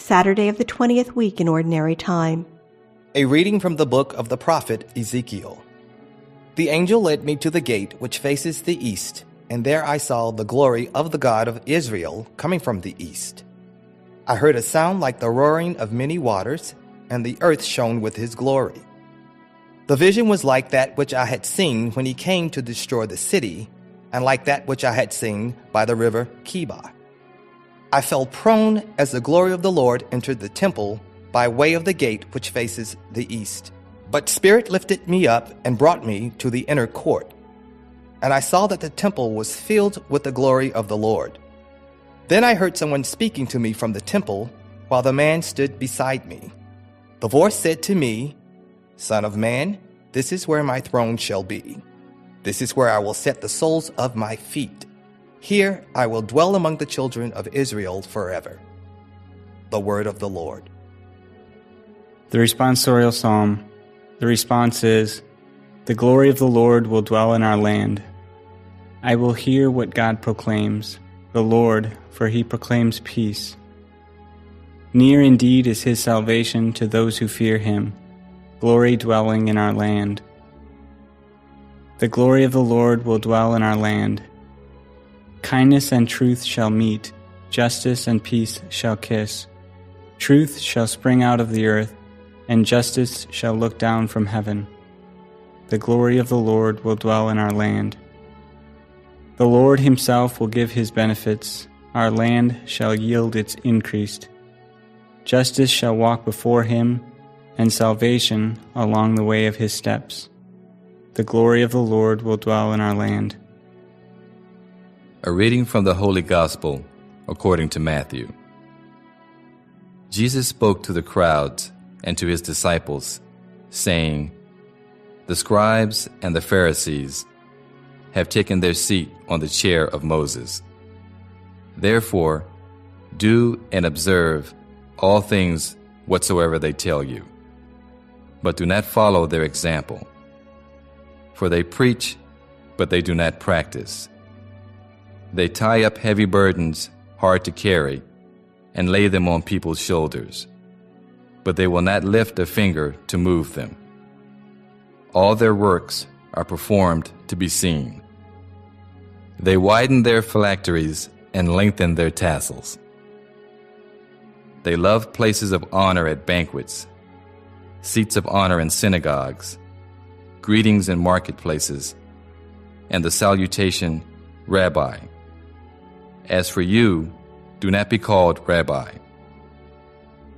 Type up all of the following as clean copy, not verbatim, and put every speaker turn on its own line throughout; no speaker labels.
Saturday of the 20th week in Ordinary Time.
A reading from the book of the prophet Ezekiel. The angel led me to the gate which faces the east, and there I saw the glory of the God of Israel coming from the east. I heard a sound like the roaring of many waters, and the earth shone with his glory. The vision was like that which I had seen when he came to destroy the city, and like that which I had seen by the river Chebar. I fell prone as the glory of the Lord entered the temple by way of the gate which faces the east. But Spirit lifted me up and brought me to the inner court. And I saw that the temple was filled with the glory of the Lord. Then I heard someone speaking to me from the temple, while the man stood beside me. The voice said to me, "Son of man, this is where my throne shall be. This is where I will set the soles of my feet. Here I will dwell among the children of Israel forever." The word of the Lord.
The responsorial psalm. The response is, "The glory of the Lord will dwell in our land." I will hear what God proclaims, the Lord, for he proclaims peace. Near indeed is his salvation to those who fear him, glory dwelling in our land. The glory of the Lord will dwell in our land. Kindness and truth shall meet, justice and peace shall kiss. Truth shall spring out of the earth, and justice shall look down from heaven. The glory of the Lord will dwell in our land. The Lord himself will give his benefits. Our land shall yield its increase. Justice shall walk before him, and salvation along the way of his steps. The glory of the Lord will dwell in our land.
A reading from the Holy Gospel according to Matthew. Jesus spoke to the crowds and to his disciples, saying, "The scribes and the Pharisees have taken their seat on the chair of Moses. Therefore, do and observe all things whatsoever they tell you, but do not follow their example. For they preach, but they do not practice. They tie up heavy burdens hard to carry and lay them on people's shoulders, but they will not lift a finger to move them. All their works are performed to be seen. They widen their phylacteries and lengthen their tassels. They love places of honor at banquets, seats of honor in synagogues, greetings in marketplaces, and the salutation, 'Rabbi.' As for you, do not be called Rabbi.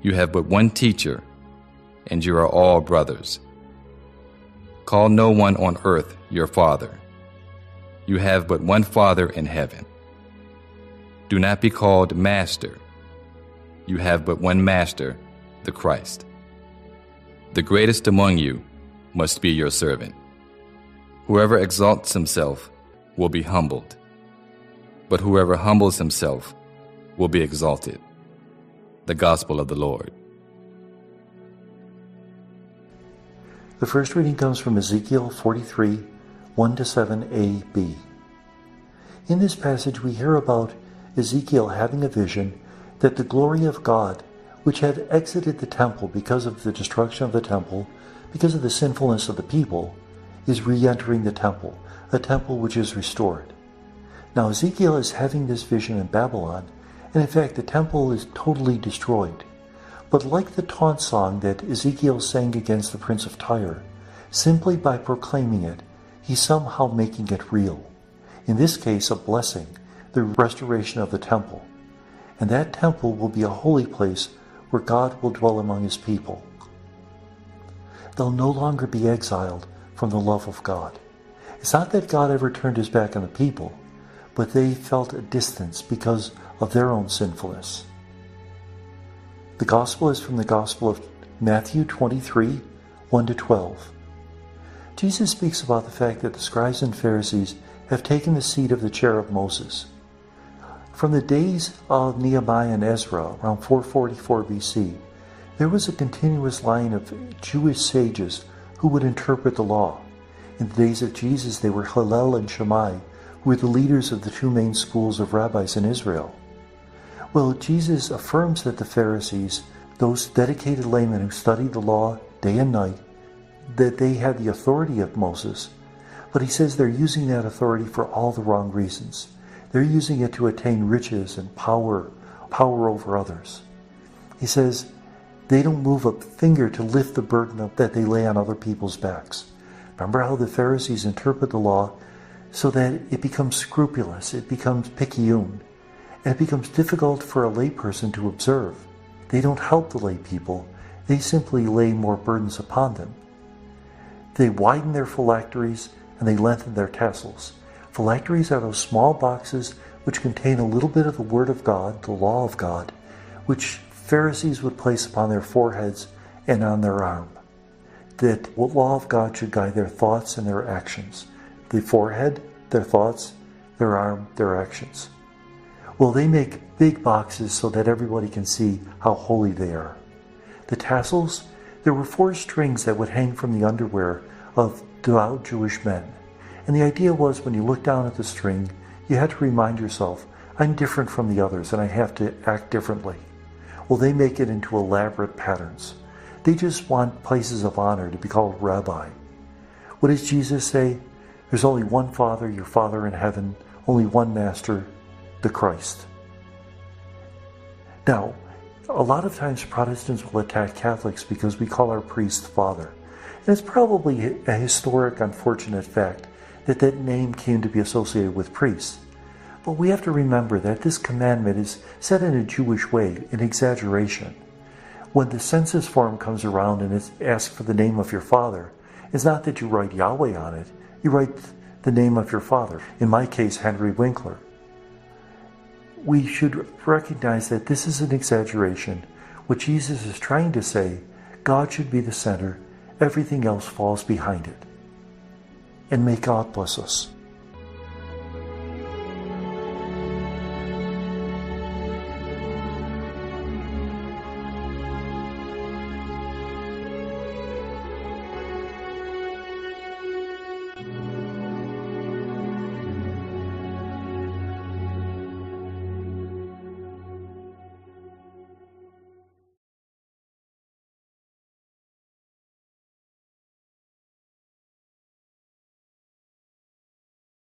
You have but one teacher, and you are all brothers. Call no one on earth your father. You have but one Father in heaven. Do not be called Master. You have but one Master, the Christ. The greatest among you must be your servant. Whoever exalts himself will be humbled, but whoever humbles himself will be exalted." The Gospel of the Lord.
The first reading comes from Ezekiel 43, 1-7a-b. In this passage we hear about Ezekiel having a vision that the glory of God, which had exited the temple because of the destruction of the temple, because of the sinfulness of the people, is re-entering the temple, a temple which is restored. Now Ezekiel is having this vision in Babylon, and in fact the temple is totally destroyed. But like the taunt song that Ezekiel sang against the prince of Tyre, simply by proclaiming it, he's somehow making it real. In this case, a blessing, the restoration of the temple. And that temple will be a holy place where God will dwell among his people. They'll no longer be exiled from the love of God. It's not that God ever turned his back on the people, but they felt a distance because of their own sinfulness. The Gospel is from the Gospel of Matthew 23, 1-12. Jesus speaks about the fact that the scribes and Pharisees have taken the seat of the chair of Moses. From the days of Nehemiah and Ezra, around 444 BC, there was a continuous line of Jewish sages who would interpret the law. In the days of Jesus, they were Hillel and Shammai, who were the leaders of the two main schools of rabbis in Israel. Well, Jesus affirms that the Pharisees, those dedicated laymen who studied the law day and night, that they had the authority of Moses, but he says they're using that authority for all the wrong reasons. They're using it to attain riches and power over others. He says they don't move a finger to lift the burden up that they lay on other people's backs. Remember how the Pharisees interpret the law so that it becomes scrupulous, it becomes picayune, and it becomes difficult for a layperson to observe. They don't help the lay people, they simply lay more burdens upon them. They widen their phylacteries and they lengthen their tassels. Phylacteries are those small boxes which contain a little bit of the Word of God, the law of God, which Pharisees would place upon their foreheads and on their arm. That the law of God should guide their thoughts and their actions. The forehead, their thoughts, their arm, their actions. Well, they make big boxes so that everybody can see how holy they are. The tassels, there were 4 strings that would hang from the underwear of devout Jewish men. And the idea was when you look down at the string, you had to remind yourself, I'm different from the others and I have to act differently. Well, they make it into elaborate patterns. They just want places of honor to be called rabbi. What does Jesus say? There's only one Father, your Father in heaven, only one Master, the Christ. Now, a lot of times Protestants will attack Catholics because we call our priest Father. And it's probably a historic, unfortunate fact that that name came to be associated with priests. But we have to remember that this commandment is said in a Jewish way, an exaggeration. When the census form comes around and it asks for the name of your father, it's not that you write Yahweh on it, you write the name of your father. In my case, Henry Winkler. We should recognize that this is an exaggeration. What Jesus is trying to say, God should be the center, everything else falls behind it. And may God bless us.